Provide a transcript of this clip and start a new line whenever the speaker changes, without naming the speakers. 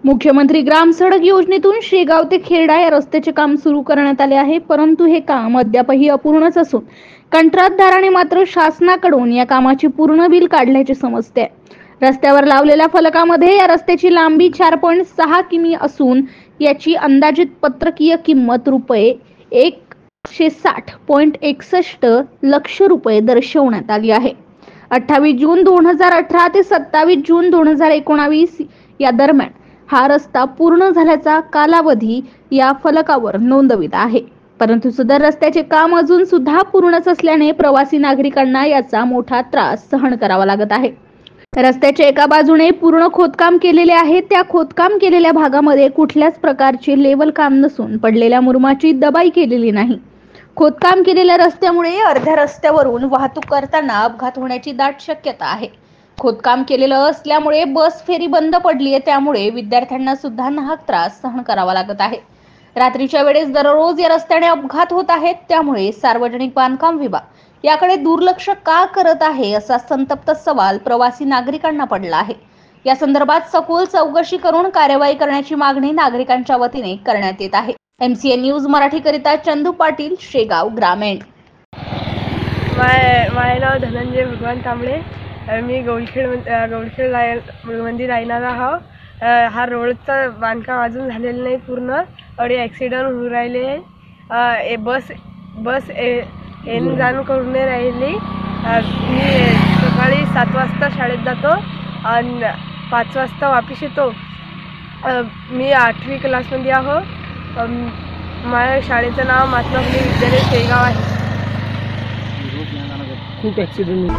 मुख्यमंत्री ग्राम सडक योजनेतून शेगाव ते खेरडा या रस्त्याचे काम सुरू करण्यात आले आहे, परंतु हे काम अद्यापही अपूर्णच असून कंत्राटदाराने मात्र शासनाकडून या कामाची पूर्ण बिल काढल्याचे समजते. रस्त्यावर लावलेल्या फलकामध्ये या रस्त्याची लांबी 4.6 किमी असून याची अंदाजित पत्रकीय किंमत रुपये 160.61 लक्ष रुपये दर्शवण्यात आली आहे. 28 जून 2018 ते 27 जून 2019 या दरम्यान हा रस्ता पूर्ण झाल्याचा कालावधी या फलकावर नोंदवित आहे. परंतु सदर रस्त्याचे काम अजून सुद्धा पूर्णच असल्याने प्रवासी नागरिकांना याचा मोठा त्रास सहन करावा लागत आहे. रस्त्याच्या एका बाजूने पूर्ण खोदकाम केलेले आहे. त्या खोदकाम केलेल्या भागामध्ये कुठल्याच प्रकारचे लेवल काम नसून पडलेल्या मुरुमाची दबाई केलेली नाही. खोदकाम केलेल्या रस्त्यामुळे अर्ध्या रस्त्यावरून वाहतूक करताना अपघात होण्याची दाट शक्यता आहे. खोदकाम केलेलं असल्यामुळे बस फेरी बंद पडली आहे, त्यामुळे विद्यार्थ्यांना सुद्धा नाहक त्रास सहन करावा लागत आहे. रात्रीच्या वेळेस दररोज या रस्त्याने अपघात होत आहेत, त्यामुळे सार्वजनिक बांधकाम विभाग याकडे दुर्लक्ष का करत आहे असा संतप्त सवाल प्रवासी नागरिकांना पडला आहे. या संदर्भात सखोल चौकशी करून कार्यवाही करण्याची मागणी नागरिकांच्या वतीने करण्यात येत आहे. MCN न्यूज मराठी करिता चंदू पाटील, शेगाव ग्रामीण.
माझे नाव धनंजय भगवान कांबळे. मी गौडखेड मध्ये राहणार आहोत. हा रोडचा बांधकाम अजून झालेलं नाही पूर्ण. आणि ॲक्सिडेंट होऊ राहिले. बस येणं जाणं करून नाही राहिली. मी सकाळी 7 वाजता शाळेत जातो आणि 5 वाजता वापस येतो. मी 8वी क्लासमध्ये आहो. माझ्या शाळेचं नाव महात्मा फुले विद्यालय शेगाव आहे.
खूप ॲक्सिडेंट